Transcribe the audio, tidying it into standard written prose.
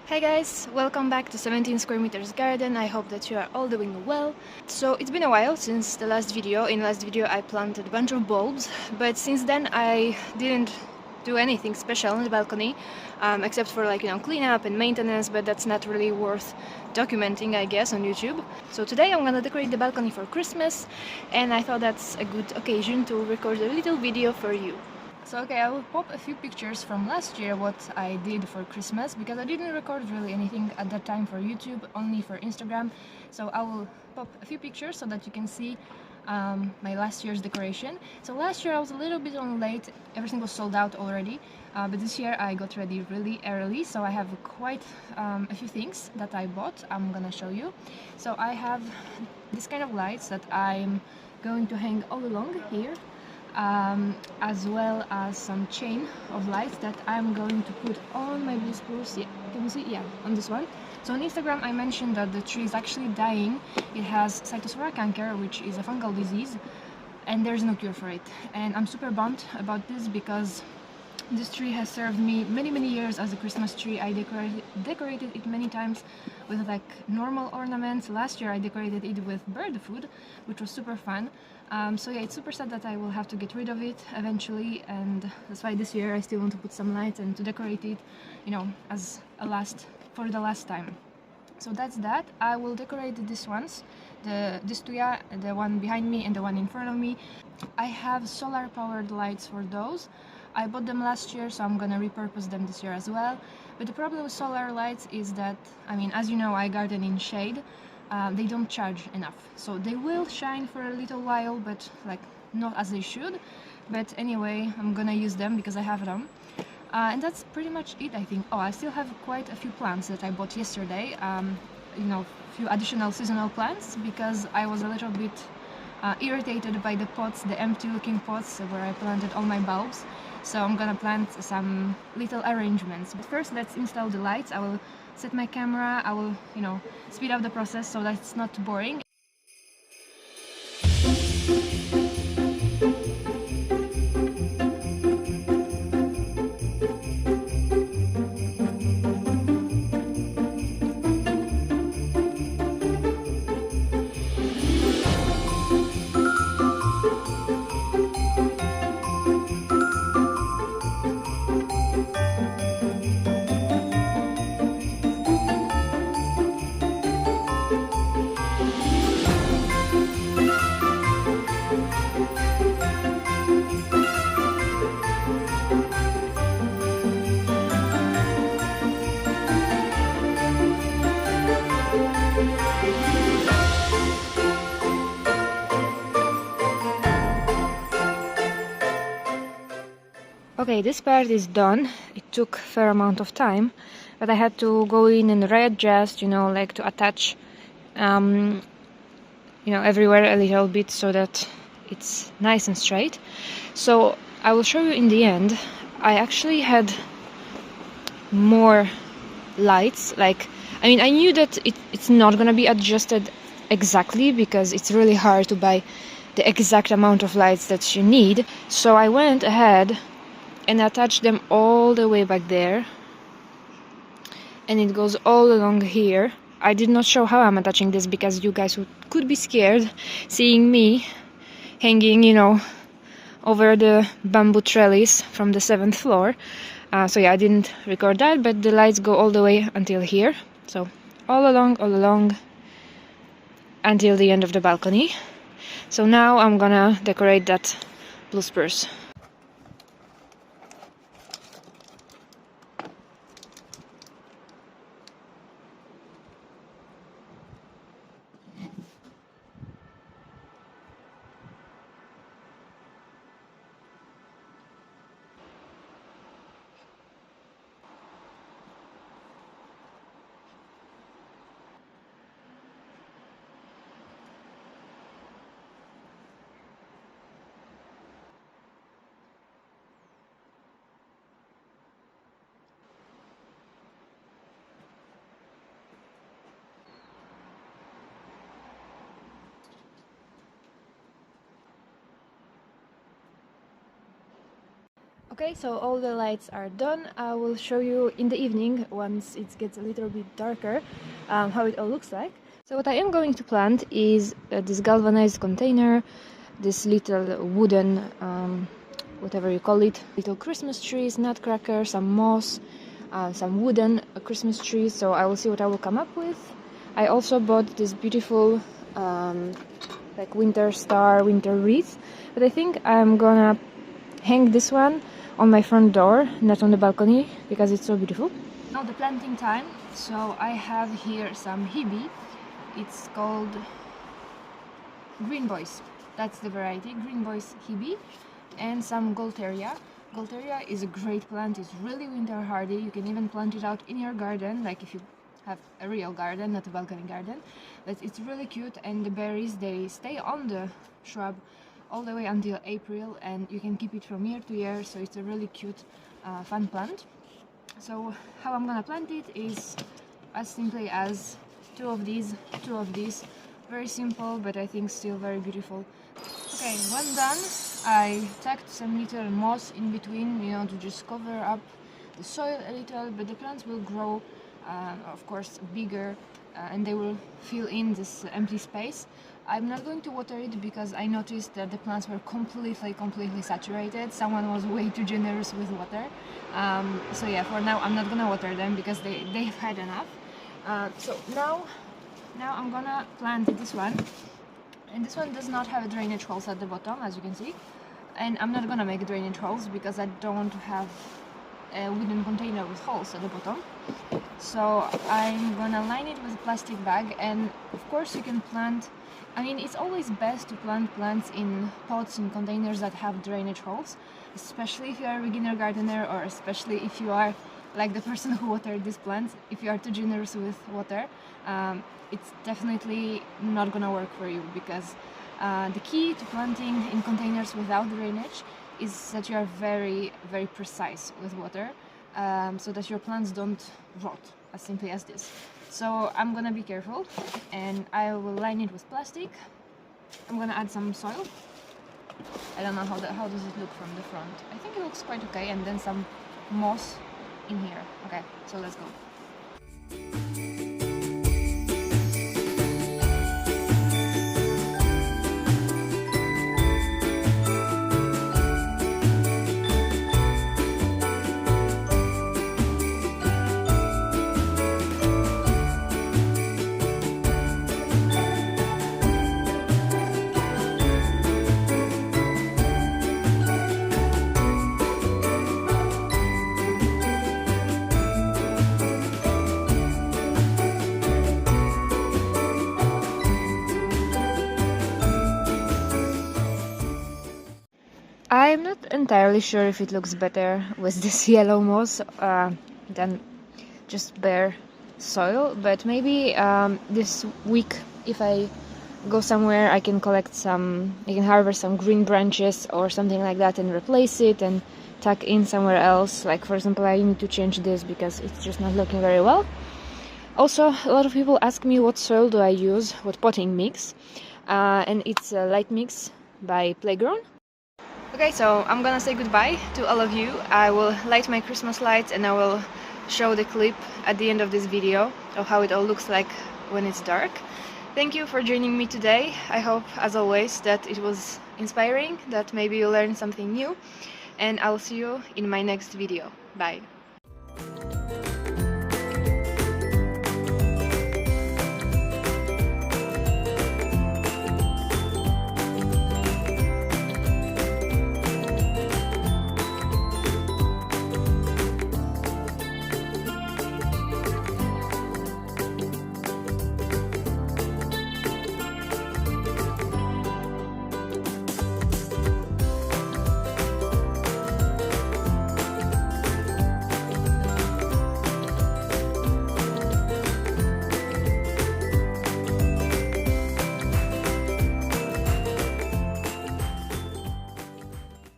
Hi guys, welcome back to 17 square meters garden. I hope that you are all doing well. So it's been a while since the last video. In the last video I planted a bunch of bulbs, but since then I didn't do anything special on the balcony, except for cleanup and maintenance, but that's not really worth documenting, I guess, on YouTube. So today I'm gonna decorate the balcony for Christmas, and I thought that's a good occasion to record a little video for you. So okay, I will pop a few pictures from last year what I did for Christmas, because I didn't record really anything at that time for YouTube, only for Instagram. So I will pop a few pictures so that you can see my last year's decoration. So last year I was a little bit on late, everything was sold out already, but this year I got ready really early, so I have quite a few things that I bought. I'm gonna show you. So I have this kind of lights that I'm going to hang all along here. As well as some chain of lights that I'm going to put on my blue spruce. Yeah, can you see? Yeah, on this one. So on Instagram I mentioned that the tree is actually dying. It has cytospora canker, which is a fungal disease, and there's no cure for it. And I'm super bummed about this because this tree has served me many years as a Christmas tree. I decorated it many times with normal ornaments. Last year I decorated it with bird food, which was super fun. So yeah, it's super sad that I will have to get rid of it eventually, and that's why this year I still want to put some lights and to decorate it, as for the last time. So that's that. I will decorate these ones, this tuya, the one behind me and the one in front of me. I have solar powered lights for those. I bought them last year, so I'm gonna repurpose them this year as well. But the problem with solar lights is that, as you know, I garden in shade. They don't charge enough, so they will shine for a little while, but not as they should. But anyway, I'm gonna use them because I have them. And that's pretty much it, I think. Oh, I still have quite a few plants that I bought yesterday. Few additional seasonal plants, because I was a little bit irritated by the pots, the empty looking pots where I planted all my bulbs. So I'm gonna plant some little arrangements. But first let's install the lights. I will set my camera, I will, speed up the process so that it's not boring. Okay, this part is done. It took a fair amount of time, but I had to go in and readjust, to attach, everywhere a little bit so that it's nice and straight. So I will show you in the end. I actually had more lights. I knew that it's not gonna be adjusted exactly, because it's really hard to buy the exact amount of lights that you need. So I went ahead and attach them all the way back there, and it goes all along here. I did not show how I'm attaching this because you guys could be scared seeing me hanging, over the bamboo trellis from the 7th floor. So yeah, I didn't record that, but the lights go all the way until here. So all along until the end of the balcony. So now I'm gonna decorate that blue spruce. Okay, so all the lights are done. I will show you in the evening, once it gets a little bit darker, how it all looks like. So what I am going to plant is this galvanized container, this little wooden, whatever you call it, little Christmas trees, nutcracker, some moss, some wooden Christmas trees. So I will see what I will come up with. I also bought this beautiful like winter star, winter wreath, but I think I'm gonna hang this one on my front door, not on the balcony, because it's so beautiful. Now the planting time. So I have here some hebe. It's called Green Boys. That's the variety, Green Boys hebe, and some Golteria. Golteria is a great plant. It's really winter hardy. You can even plant it out in your garden, like if you have a real garden, not a balcony garden. But it's really cute, and the berries, they stay on the shrub all the way until April, and you can keep it from year to year, so it's a really cute, fun plant. So how I'm gonna plant it is as simply as two of these. Very simple, but I think still very beautiful. Okay, when done, I tacked some little moss in between, you know, to just cover up the soil a little, but the plants will grow, of course, bigger, and they will fill in this empty space. I'm not going to water it because I noticed that the plants were completely saturated. Someone was way too generous with water. So yeah, for now I'm not gonna water them because they've had enough. So now I'm gonna plant this one. And this one does not have a drainage holes at the bottom, as you can see. And I'm not gonna make drainage holes because I don't want to have a wooden container with holes at the bottom. So I'm gonna line it with a plastic bag, and of course you can plant, I mean, it's always best to plant plants in pots, in containers that have drainage holes, especially if you are a beginner gardener, or especially if you are like the person who watered these plants. If you are too generous with water, it's definitely not gonna work for you, because the key to planting in containers without drainage is that you are very precise with water, so that your plants don't rot, as simply as this. So I'm gonna be careful, and I will line it with plastic. I'm gonna add some soil. I don't know how does it look from the front. I think it looks quite okay, and then some moss in here. Okay, so let's go. I'm not entirely sure if it looks better with this yellow moss than just bare soil, but maybe this week, if I go somewhere, I can harvest some green branches or something like that and replace it and tuck in somewhere else. Like, for example, I need to change this because it's just not looking very well. Also, a lot of people ask me what soil do I use, what potting mix, and it's a Lightmix by Plagron. Okay, so I'm gonna say goodbye to all of you. I will light my Christmas lights, and I will show the clip at the end of this video of how it all looks like when it's dark. Thank you for joining me today. I hope, as always, that it was inspiring, that maybe you learned something new, and I'll see you in my next video. Bye!